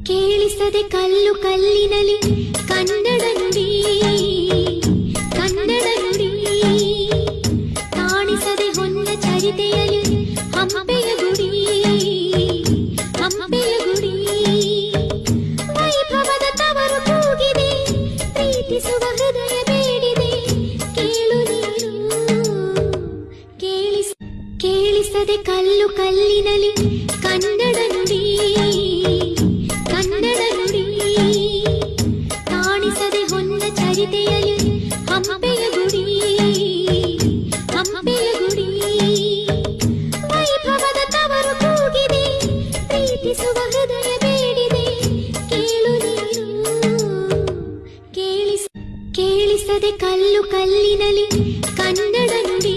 ಕೇಳಿಸದೆ ಕಲ್ಲು ಕಲ್ಲಿನಲಿ ಕನ್ನಡ ನುಡಿ ಕನ್ನಡ ನುಡಿ ಕಾಣಿಸದೆ ಹೊನ್ನ ಚರಿತೆಯಲಿ ಹಂಪೆಯ ಗುಡಿ ಹಂಪೆಯ ಗುಡಿ ವೈಭವದ ತವರು ಕೂಗಿದೆ ಪ್ರೀತಿಸುವ ಹೃದಯ ಬೇಡಿದೆ ಕೇಳು ನೀನು ಕೇಳಿಸದೆ ಕಲ್ಲು ಕಲ್ಲಿನಲಿ ಕನ್ನಡ ನುಡಿ ಕನ್ನಡ ನುಡಿ ಕಾಣಿಸದೆ ಹೊನ್ನ ಚರಿತೆಯಲಿ ಹಂಪೆಯ ಗುಡಿ ಹಂಪೆಯ ಗುಡಿ ವೈಭವದ ತವರು ಕೂಗಿದೆ ಪ್ರೀತಿಸುವ ಹೃದಯ ಬೇಡಿದೆ ಕೇಳು ನೀನು ಕೇಳಿಸದೆ ಕಲ್ಲು ಕಲ್ಲಿನಲಿ ಕನ್ನಡ ನುಡಿ